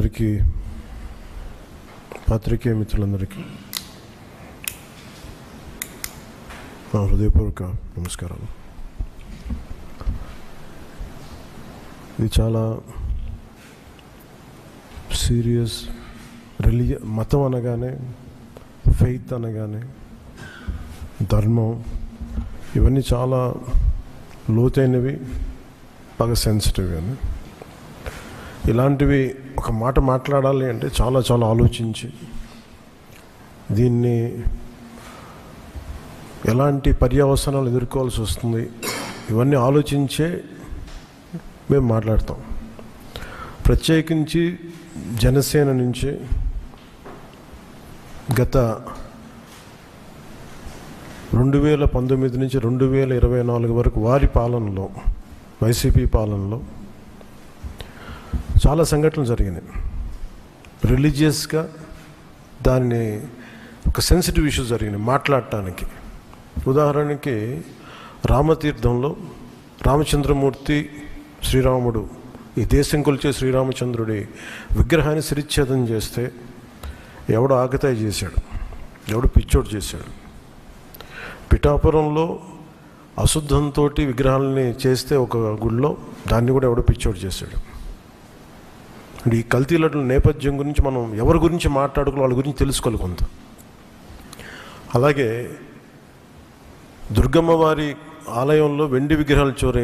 అందరికీ, పాత్రికేయ మిత్రులందరికీ నా హృదయపూర్వక నమస్కారాలు. ఇది చాలా సీరియస్ మతం అనగానే, ఫెయిత్ అనగానే, ధర్మం, ఇవన్నీ చాలా లోతైనవి, బాగా సెన్సిటివ్. అని ఇలాంటివి ఒక మాట మాట్లాడాలి అంటే చాలా చాలా ఆలోచించి, దీన్ని ఎలాంటి పర్యవసనాలు ఎదుర్కోవాల్సి వస్తుంది ఇవన్నీ ఆలోచించే మేము మాట్లాడతాం. ప్రత్యేకించి జనసేన నుంచి గత 2019 నుంచి 2024 వరకు వారి పాలనలో, వైసీపీ పాలనలో చాలా సంఘటనలు జరిగినాయి. రిలీజియస్గా దాన్ని ఒక సెన్సిటివ్ ఇష్యూ జరిగినాయి మాట్లాడటానికి. ఉదాహరణకి రామతీర్థంలో రామచంద్రమూర్తి, శ్రీరాముడు, ఈ దేశం కొలిచే శ్రీరామచంద్రుడి విగ్రహాన్ని శిరిచ్ఛేదం చేస్తే ఎవడు ఆకతాయి చేశాడు, ఎవడు పిచ్చోడు చేశాడు. పిఠాపురంలో అశుద్ధంతో విగ్రహాలని చేస్తే ఒక గుడిలో, దాన్ని కూడా ఎవడో పిచ్చోడు చేశాడు. ఈ కల్తీల నేపథ్యం గురించి మనం ఎవరి గురించి మాట్లాడుకోవాలి, వాళ్ళ గురించి తెలుసుకోవాలి కొంత. అలాగే దుర్గమ్మ వారి ఆలయంలో వెండి విగ్రహాలు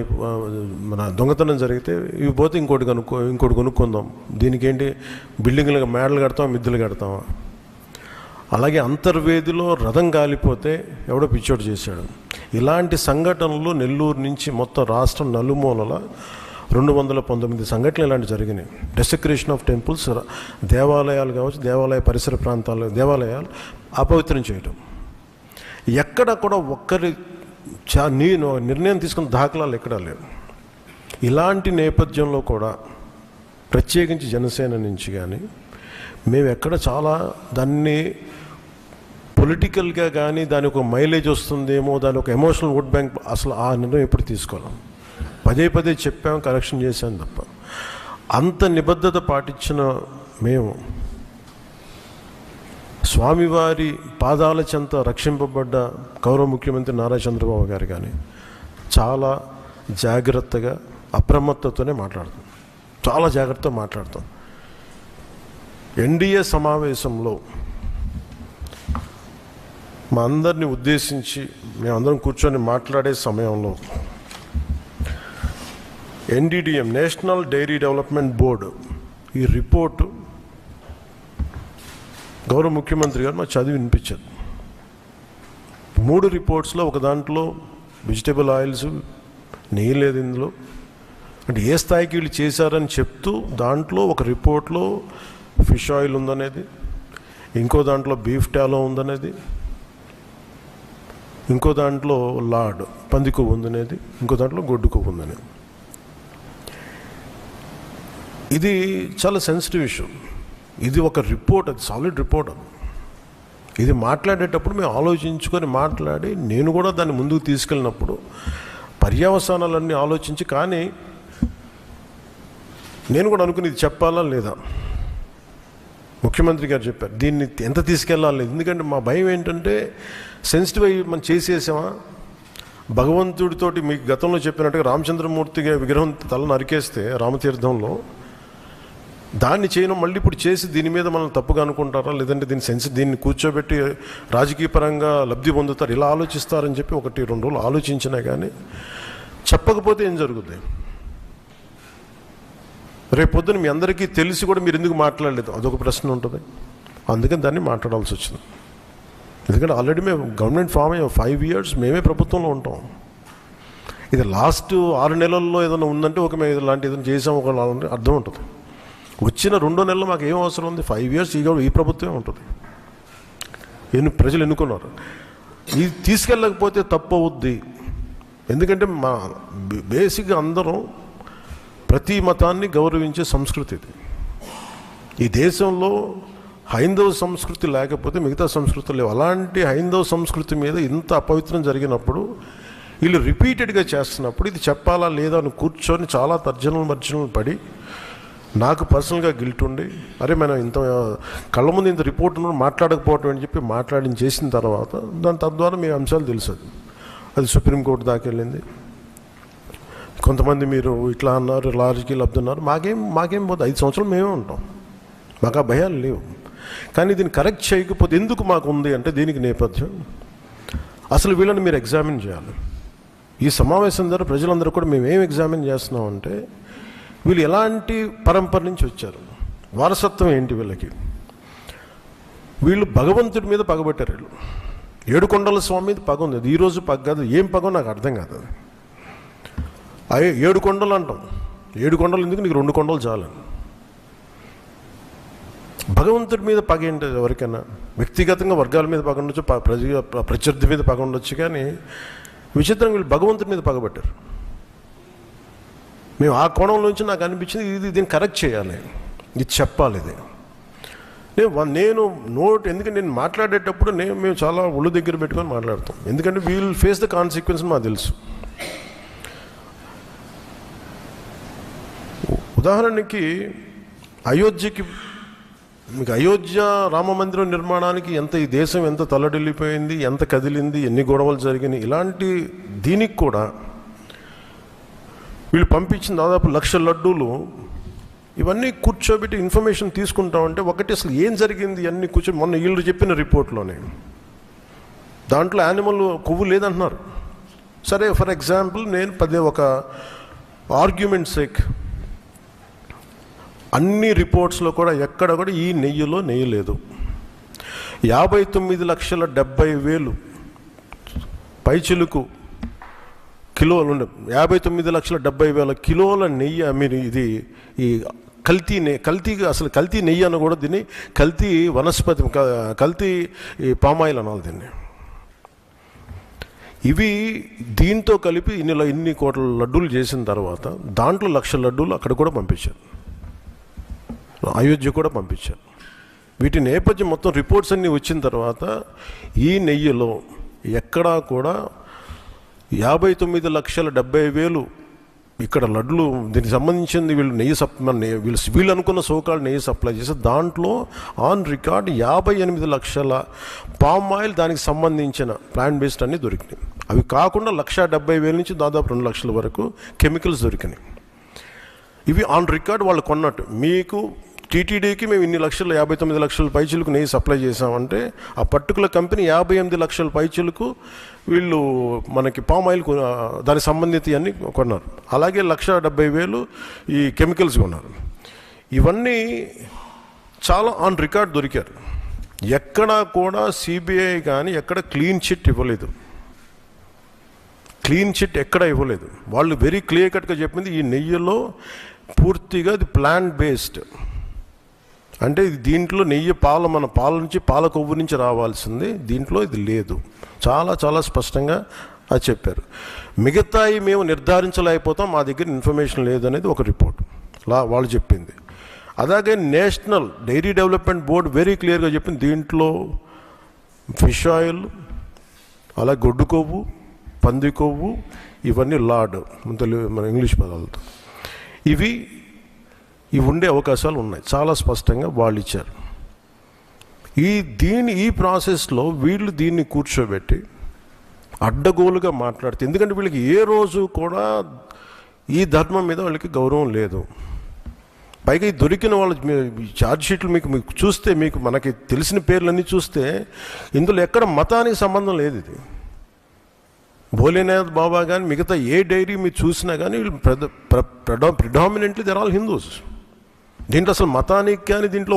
మన దొంగతనం జరిగితే ఇవి పోతే ఇంకోటి కొనుక్కుందాం, దీనికి ఏంటి బిల్డింగ్లు మేడలు కడతాం, మిద్దెలు కడతామా. అలాగే అంతర్వేదిలో రథం కాలిపోతే ఎవడో పిచ్చోడు చేశాడు. ఇలాంటి సంఘటనలు నెల్లూరు నుంచి మొత్తం రాష్ట్రం నలుమూలల 219 సంఘటనలు ఇలాంటి జరిగినాయి. డెసెక్రేషన్ ఆఫ్ టెంపుల్స్, దేవాలయాలు కావచ్చు, దేవాలయ పరిసర ప్రాంతాలు, దేవాలయాలు అపవిత్రం చేయటం. ఎక్కడ కూడా ఒక్కరి నిర్ణయం తీసుకున్న దాఖలాలు ఎక్కడా లేవు. ఇలాంటి నేపథ్యంలో కూడా ప్రత్యేకించి జనసేన నుంచి కానీ మేము ఎక్కడ చాలా దాన్ని పొలిటికల్గా కానీ దానికి ఒక మైలేజ్ వస్తుందేమో, దాని ఒక ఎమోషనల్ ఓట్ బ్యాంక్, అసలు ఆ నిర్ణయం ఎప్పుడు తీసుకోలేం. పదే చెప్పాము, కరెక్షన్ చేశాను తప్ప. అంత నిబద్ధత పాటించిన మేము స్వామివారి పాదాల చెంత రక్షింపబడ్డ గౌరవ ముఖ్యమంత్రి నారా చంద్రబాబు గారు కానీ చాలా జాగ్రత్తగా, అప్రమత్తతోనే మాట్లాడతాం, చాలా జాగ్రత్తగా మాట్లాడతాం. ఎన్డీఏ సమావేశంలో మా అందరినీ ఉద్దేశించి మేమందరం కూర్చొని మాట్లాడే సమయంలో NDDM, national dairy development board, ఈ రిపోర్టు గౌరవ ముఖ్యమంత్రి గారు మాకు చదివి వినిపించారు. 3 రిపోర్ట్స్లో ఒక దాంట్లో వెజిటబుల్ ఆయిల్స్, నెయ్యి లేదు ఇందులో, అంటే ఏ స్థాయికి వీళ్ళు చేశారని చెప్తూ, దాంట్లో ఒక రిపోర్ట్లో ఫిష్ ఆయిల్ ఉందనేది, ఇంకో దాంట్లో బీఫ్ టాలో ఉందనేది, ఇంకో దాంట్లో లాడ్ పంది కొవ్వు ఉందనేది, ఇంకో దాంట్లో గొడ్డు కొవ్వు ఉందనేది. ఇది చాలా సెన్సిటివ్ ఇష్యూ. ఇది ఒక రిపోర్ట్, అది సాలిడ్ రిపోర్ట్. అది ఇది మాట్లాడేటప్పుడు మేము ఆలోచించుకొని మాట్లాడి, నేను కూడా దాన్ని ముందుకు తీసుకెళ్ళినప్పుడు పర్యవసానాలన్నీ ఆలోచించి, కానీ నేను కూడా అనుకుని ఇది చెప్పాలా లేదా. ముఖ్యమంత్రి గారు చెప్పారు దీన్ని ఎంత తీసుకెళ్ళాలి. ఎందుకంటే మా భయం ఏంటంటే సెన్సిటివ్ అయ్యి మనం చేసేసామా, భగవంతుడితోటి మీకు గతంలో చెప్పినట్టుగా రామచంద్రమూర్తిగా విగ్రహం తల నరికేస్తే రామతీర్థంలో, దాన్ని చేయడం మళ్ళీ ఇప్పుడు చేసి దీని మీద మనం తప్పుగా అనుకుంటారా, లేదంటే దీన్ని కూర్చోబెట్టి రాజకీయ పరంగా లబ్ధి పొందుతారు, ఇలా ఆలోచిస్తారని చెప్పి 1-2 రోజులు ఆలోచించినా కానీ చెప్పకపోతే ఏం జరుగుతుంది. రేపు పొద్దున మీ అందరికీ తెలిసి కూడా మీరు ఎందుకు మాట్లాడలేదు, అదొక ప్రశ్న ఉంటుంది. అందుకని దాన్ని మాట్లాడాల్సి వచ్చింది. ఎందుకంటే ఆల్రెడీ మేము గవర్నమెంట్ ఫామ్ అయ్యాం, 5 years మేమే ప్రభుత్వంలో ఉంటాం. ఇది లాస్ట్ 6 నెలల్లో ఏదైనా ఉందంటే ఒక మేము ఇలాంటి ఏదైనా చేసాం ఒక అర్థం ఉంటుంది. వచ్చిన 2 నెలలు మాకు ఏం అవసరం ఉంది, 5 years ఈ ప్రభుత్వమే ఉంటుంది. ప్రజలు ఎన్నుకున్నారు. ఇది తీసుకెళ్ళకపోతే తప్పు అవుద్ది. ఎందుకంటే మా బేసిక్గా అందరం ప్రతి మతాన్ని గౌరవించే సంస్కృతి ఇది. ఈ దేశంలో హైందవ సంస్కృతి లేకపోతే మిగతా సంస్కృతులు లేవు. అలాంటి హైందవ సంస్కృతి మీద ఇంత అపవిత్రం జరిగినప్పుడు వీళ్ళు రిపీటెడ్గా చేస్తున్నప్పుడు ఇది చెప్పాలా లేదా అని కూర్చొని చాలా తర్జనలు మర్జనలు పడి నాకు పర్సనల్గా గిల్ట్ ఉండి, అరే మనం ఇంత కళ్ళ ముందు ఇంత రిపోర్ట్ మాట్లాడకపోవటం అని చెప్పి చేసిన తర్వాత దాని తద్వారా మీ అంశాలు తెలుసు. అది సుప్రీంకోర్టు దాకా వెళ్ళింది. కొంతమంది మీరు ఇట్లా అన్నారు, లార్జ్కి లబ్ధున్నారు, మాకేం పోతే 5 సంవత్సరాలు మేమే ఉంటాం, మాకు ఆ భయాలు లేవు. కానీ దీన్ని కరెక్ట్ చేయకపోతే ఎందుకు మాకు ఉంది అంటే దీనికి నేపథ్యం అసలు వీళ్ళని మీరు ఎగ్జామిన్ చేయాలి. ఈ సమావేశం ద్వారా ప్రజలందరూ కూడా మేము ఏం ఎగ్జామిన్ చేస్తున్నామంటే వీళ్ళు ఎలాంటి పరంపర నుంచి వచ్చారు, వారసత్వం ఏంటి వీళ్ళకి. వీళ్ళు భగవంతుడి మీద పగబట్టారు. వీళ్ళు ఏడుకొండల స్వామి మీద పగ ఉంది. అది ఈరోజు పగ కాదు, ఏం పగో నాకు అర్థం కాదు. అది 7 కొండలు అంటాం. 7 కొండలు ఎందుకు, నీకు 2 కొండలు చాలు. భగవంతుడి మీద పగ ఏంటి ఎవరికైనా? వ్యక్తిగతంగా వర్గాల మీద పగ ఉండొచ్చు, ప్రత్యర్థి మీద పగ ఉండొచ్చు, కానీ విచిత్రంగా వీళ్ళు భగవంతుడి మీద పగబట్టారు. మేము ఆ కోణం నుంచి నాకు అనిపించింది దీన్ని కరెక్ట్ చేయాలి, ఇది చెప్పాలి. ఇది నేను ఎందుకంటే నేను మాట్లాడేటప్పుడు మేము చాలా ఒళ్ళు దగ్గర పెట్టుకొని మాట్లాడతాం. ఎందుకంటే వీల్ ఫేస్ ద కాన్సిక్వెన్స్ మాకు తెలుసు. ఉదాహరణకి మీకు అయోధ్య రామ మందిరం నిర్మాణానికి ఈ దేశం ఎంత తల్లడిల్లిపోయింది, ఎంత కదిలింది, ఎన్ని గొడవలు జరిగినాయి. ఇలాంటి దీనికి కూడా వీళ్ళు పంపించిన దాదాపు 1,00,000 లడ్డూలు ఇవన్నీ కూర్చోబెట్టి ఇన్ఫర్మేషన్ తీసుకుంటామంటే ఒకటి అసలు ఏం జరిగింది అన్నీ కూర్చొని మొన్న వీళ్ళు చెప్పిన రిపోర్ట్లోనే దాంట్లో యానిమల్ కొవ్వు లేదంటున్నారు. సరే, ఫర్ ఎగ్జాంపుల్ నేను ఒక ఆర్గ్యుమెంట్ సేక్ అన్ని రిపోర్ట్స్లో కూడా ఎక్కడ కూడా ఈ నెయ్యిలో నెయ్యి లేదు. 59,70,000 పైచిలుకు కిలోలు 59,70,000 కిలోల నెయ్యి మీరు ఇది ఈ కల్తీ నెయ్యి అని కూడా దీన్ని కల్తీ వనస్పతి, కల్తీ పామాయిల్ అనాలి దీన్ని. ఇవి దీంతో కలిపి ఇన్ని కోట్ల లడ్డూలు చేసిన తర్వాత దాంట్లో 1,00,000 లడ్డూలు అక్కడ కూడా పంపించారు, అయోధ్య కూడా పంపించారు. వీటి నేపథ్యం మొత్తం రిపోర్ట్స్ అన్నీ వచ్చిన తర్వాత ఈ నెయ్యిలో ఎక్కడా కూడా 59,70,000 ఇక్కడ లడ్లు దీనికి సంబంధించింది వీళ్ళు అనుకున్న సోకాళ్ళు నెయ్యి సప్లై చేసి దాంట్లో ఆన్ రికార్డ్ 58 లక్షల పామ్ ఆయిల్ దానికి సంబంధించిన ప్లాంట్ బేస్డ్ అన్నీ దొరికినాయి. అవి కాకుండా 1,70,000 నుంచి దాదాపు 2 లక్షల వరకు కెమికల్స్ దొరికినాయి. ఇవి ఆన్ రికార్డ్ వాళ్ళు కొన్నట్టు. మీకు టీటీడీకి మేము ఇన్ని 59 లక్షల పైచీలకు నెయ్యి సప్లై చేసామంటే ఆ పర్టికులర్ కంపెనీ 58 లక్షల పైచీలకు వీళ్ళు మనకి పామ్ ఆయిల్ దానికి సంబంధిత అన్నీ కొన్నారు. అలాగే 1,70,000 ఈ కెమికల్స్ కొన్నారు. ఇవన్నీ చాలా ఆన్ రికార్డ్ దొరికారు. ఎక్కడా కూడా సిబిఐ కానీ ఎక్కడ క్లీన్ చిట్ ఇవ్వలేదు. క్లీన్ చిట్ ఎక్కడ ఇవ్వలేదు. వాళ్ళు వెరీ క్లియర్ కట్గా చెప్పింది ఈ నెయ్యిలో పూర్తిగా ఇది ప్లాంట్ బేస్డ్, అంటే దీంట్లో నెయ్యి మన పాల నుంచి పాల కొవ్వు నుంచి రావాల్సింది, దీంట్లో ఇది లేదు. చాలా చాలా స్పష్టంగా అది చెప్పారు. మిగతాయి మేము నిర్ధారించలేకపోతాం, మా దగ్గర ఇన్ఫర్మేషన్ లేదనేది ఒక రిపోర్ట్ వాళ్ళు చెప్పింది. అలాగే national dairy development board very క్లియర్గా చెప్పింది దీంట్లో ఫిష్ ఆయిల్, అలాగే గొడ్డు కొవ్వు, పంది కొవ్వు, ఇవన్నీ లార్డ్ మన ఇంగ్లీష్ పదాలతో ఇవి ఉండే అవకాశాలు ఉన్నాయి. చాలా స్పష్టంగా వాళ్ళు ఇచ్చారు. ఈ ప్రాసెస్లో వీళ్ళు దీన్ని కూర్చోబెట్టి అడ్డగోలుగా మాట్లాడితే, ఎందుకంటే వీళ్ళకి ఏ రోజు కూడా ఈ ధర్మం మీద వాళ్ళకి గౌరవం లేదు. పైగా ఈ దొరికిన వాళ్ళ ఛార్జ్ షీట్లు మీకు చూస్తే మనకి తెలిసిన పేర్లన్నీ చూస్తే ఇందులో ఎక్కడ మతానికి సంబంధం లేదు. ఇది భోలేనాథ్ బాబా కానీ మిగతా ఏ డైరీ మీరు చూసినా కానీ వీళ్ళు ప్రిడామినెంట్లీ దర్ ఆల్ హిందూస్. దీంట్లో అసలు మతానికి కానీ దీంట్లో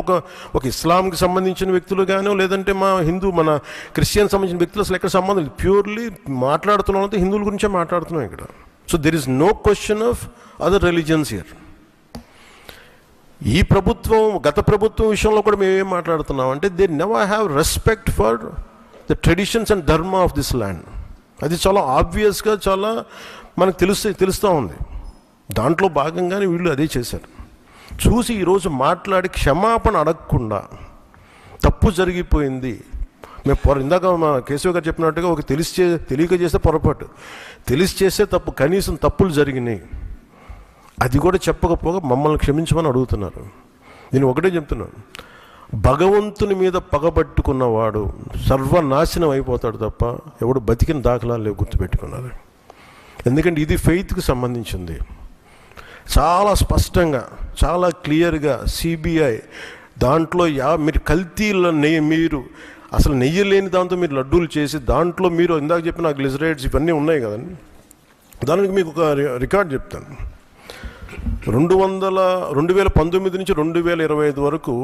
ఒక ఇస్లాంకి సంబంధించిన వ్యక్తులు కానీ లేదంటే మన క్రిస్టియన్ సంబంధించిన వ్యక్తులు అసలు ఎక్కడ సంబంధం లేదు. ప్యూర్లీ మాట్లాడుతున్నాం అంటే హిందువుల గురించే మాట్లాడుతున్నాం ఇక్కడ. So there is no question of other religions here. గత ప్రభుత్వం విషయంలో కూడా మేము ఏం మాట్లాడుతున్నాం అంటే they never have respect for the traditions and dharma of this land. అది చాలా ఆబ్వియస్గా చాలా మనకు తెలుస్తూ ఉంది. దాంట్లో భాగంగానే వీళ్ళు అదే చేశారు. చూసి ఈరోజు మాట్లాడి క్షమాపణ అడగకుండా తప్పు జరిగిపోయింది. ఇందాక మా కేశవ్ గారు చెప్పినట్టుగా తెలియక చేస్తే పొరపాటు, తెలిసి చేస్తే తప్పు, కనీసం తప్పులు జరిగినాయి అది కూడా చెప్పకపోగా మమ్మల్ని క్షమించమని అడుగుతున్నారు. నేను ఒకటే చెప్తున్నాను, భగవంతుని మీద పగబట్టుకున్నవాడు సర్వనాశనం అయిపోతాడు తప్ప ఎవడు బతికిన దాఖలాలు లేవు, గుర్తుపెట్టుకున్నారు. ఎందుకంటే ఇది ఫెయిత్కి సంబంధించింది. చాలా స్పష్టంగా, చాలా క్లియర్గా సిబిఐ దాంట్లో మీరు కల్తీల నెయ్యి, మీరు అసలు నెయ్యి లేని దాంతో మీరు లడ్డూలు చేసి దాంట్లో మీరు ఇందాక చెప్పిన గ్లిజరైడ్స్ ఇవన్నీ ఉన్నాయి కదండి. దానికి మీకు ఒక రికార్డ్ చెప్తాను. 2019 నుంచి 2025 వరకు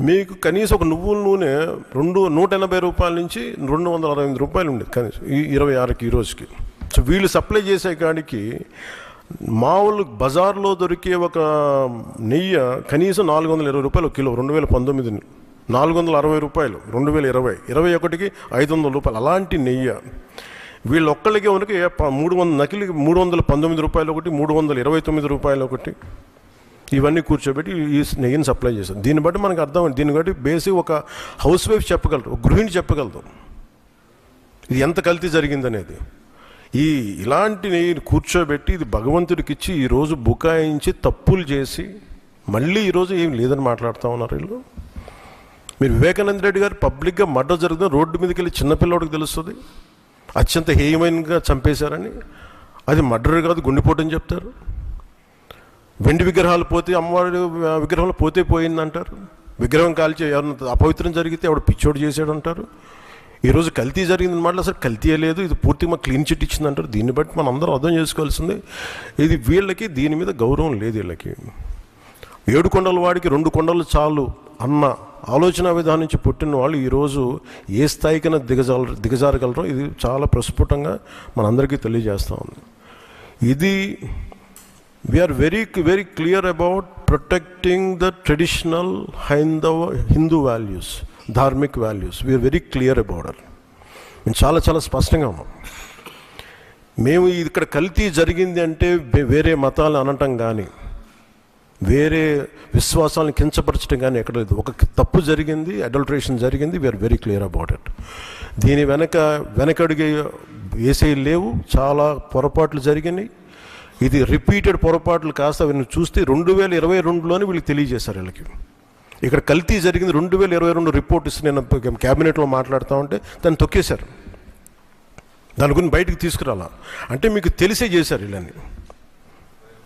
మీకు కనీసం ఒక నువ్వుల నూనె 180 రూపాయల నుంచి 268 రూపాయలు ఉండేది కనీసం, ఈ 26కి ఈ రోజుకి. సో వీళ్ళు సప్లై చేసే కాడికి మామూలు బజార్లో దొరికే ఒక నెయ్యి కనీసం 420 రూపాయలు ఒక కిలో. 2019 460 రూపాయలు, 2020 21కి 500 రూపాయలు. అలాంటి నెయ్యి వీళ్ళు ఒక్కళ్ళకి మనకి 300 నకిలీ 319 రూపాయలు ఒకటి, 329 రూపాయలు ఒకటి, ఇవన్నీ కూర్చోబెట్టి ఈ నెయ్యిని సప్లై చేశారు. దీన్ని బట్టి మనకు అర్థమైంది. దీన్ని బట్టి బేసిక్ ఒక హౌస్ వైఫ్ చెప్పగలరు, ఒక గృహిణి చెప్పగలదు ఇది ఎంత కల్తీ జరిగిందనేది. ఇలాంటి నెయ్యిని కూర్చోబెట్టి ఇది భగవంతుడికి ఇచ్చి ఈరోజు బుకాయించి తప్పులు చేసి మళ్ళీ ఈరోజు ఏం లేదని మాట్లాడుతూ ఉన్నారు వీళ్ళు. మీరు వివేకానంద రెడ్డి గారు పబ్లిక్గా మర్డర్ జరుగుతుంది, రోడ్డు మీదకి వెళ్ళి చిన్నపిల్లవాడికి తెలుస్తుంది అత్యంత హేయమైనగా చంపేశారని. అది మర్డర్ కాదు, గుండెపోటు అని చెప్తారు. వెండి విగ్రహాలు పోతే, అమ్మవారి విగ్రహాలు పోతే పోయిందంటారు. విగ్రహం కాల్చి ఎవరన్నా అపవిత్రం జరిగితే ఎవడు పిచ్చోడు చేశాడు అంటారు. ఈరోజు కల్తీ జరిగింది మాట అసలు కల్తీ లేదు, ఇది పూర్తిగా మాకు క్లీన్ చిట్ ఇచ్చిందంటారు. దీన్ని బట్టి మనం అందరం అర్థం చేసుకోవాల్సింది ఇది వీళ్ళకి దీని మీద గౌరవం లేదు. వీళ్ళకి 7 కొండల వాడికి 2 కొండలు చాలు అన్న ఆలోచన విధానం నుంచి పుట్టిన వాళ్ళు ఈరోజు ఏ స్థాయికైనా దిగజారగలరో ఇది చాలా ప్రస్ఫుటంగా మనందరికీ తెలియజేస్తూ ఉంది. ఇది we are very very clear about protecting the traditional Hindu values, dharmic values. We are very clear about it. మేము చాలా చాలా స్పష్టంగా ఉన్నాం. మేము ఇక్కడ కల్తీ జరిగింది అంటే వేరే మతాలు అనటం కానీ వేరే విశ్వాసాలను కించపరచడం కానీ ఎక్కడ లేదు. ఒక తప్పు జరిగింది, అడల్ట్రేషన్ జరిగింది. We are very clear about it. దీని వెనకడిగే వేసే లేవు. చాలా పొరపాట్లు జరిగినాయి. ఇది రిపీటెడ్ పొరపాట్లు కాస్త వీళ్ళని చూస్తే 2022లోనే వీళ్ళకి తెలియజేశారు. వీళ్ళకి ఇక్కడ కల్తీ జరిగింది 2022 రిపోర్ట్ ఇస్తే నేను క్యాబినెట్లో మాట్లాడుతూ ఉంటే దాన్ని తొక్కేశారు. దాని గురించి బయటకు తీసుకురాలా అంటే మీకు తెలిసే చేశారు. వీళ్ళని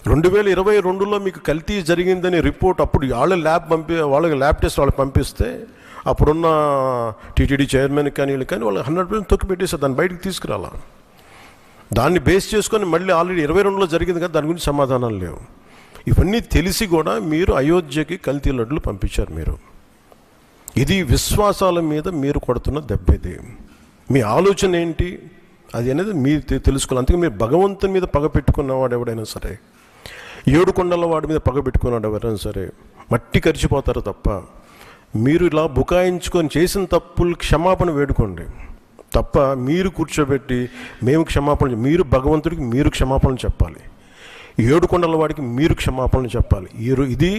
2022లో మీకు కల్తీ జరిగిందని రిపోర్ట్ అప్పుడు వాళ్ళకి ల్యాబ్ టెస్ట్ వాళ్ళకి పంపిస్తే అప్పుడున్న టీటీడీ చైర్మన్ కానీ వీళ్ళు కానీ వాళ్ళు 100% తొక్కి పెట్టేశారు. దాన్ని బయటకు తీసుకురాలా. దాన్ని బేస్ చేసుకొని మళ్ళీ ఆల్రెడీ 22లో జరిగింది కదా, దాని గురించి సమాధానాలు లేవు. ఇవన్నీ తెలిసి కూడా మీరు అయోధ్యకి కల్తీ లడ్లు పంపించారు. మీరు ఇది విశ్వాసాల మీద మీరు కొడుతున్న దెబ్బ. ఇది మీ ఆలోచన ఏంటి అది అనేది మీరు తెలుసుకోవాలి. అందుకే మీరు భగవంతుని మీద పగ పెట్టుకున్నవాడు ఎవడైనా సరే, 7 కొండల వాడి మీద పగ పెట్టుకున్నాడు ఎవరైనా సరే మట్టి కరిచిపోతారు తప్ప మీరు ఇలా బుకాయించుకొని చేసిన తప్పులు క్షమాపణ వేడుకోండి తప్ప మీరు కూర్చోబెట్టి మేము క్షమాపణ, మీరు భగవంతుడికి మీరు క్షమాపణ చెప్పాలి. 7 కొండల వాడికి మీరు క్షమాపణ చెప్పాలి. ఇది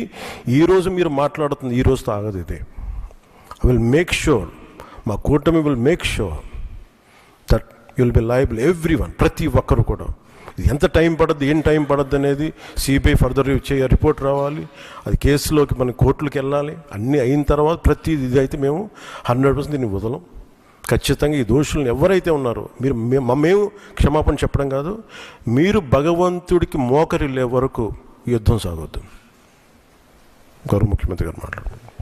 ఈరోజు మీరు మాట్లాడుతుంది ఈ రోజుతో ఆగదు. ఇది ఐ విల్ మేక్ షూర్, మా కూటమి will make sure that you will be liable everyone, ప్రతి ఒక్కరు కూడా. ఎంత టైం పడుద్ది, ఏం టైం పడుద్ది అనేది సిబిఐ ఫర్దర్ రిపోర్ట్ రావాలి. అది కేసులోకి మన కోర్టులకు వెళ్ళాలి. అన్నీ అయిన తర్వాత ప్రతి ఇది అయితే మేము 100% దీన్ని వదలం. ఖచ్చితంగా ఈ దోషులను ఎవరైతే ఉన్నారో మేము క్షమాపణ చెప్పడం కాదు, మీరు భగవంతుడికి మోకరిల్లే వరకు యుద్ధం సాగొద్దు. గౌరవ ముఖ్యమంత్రి గారు మాట్లాడుతున్నారు.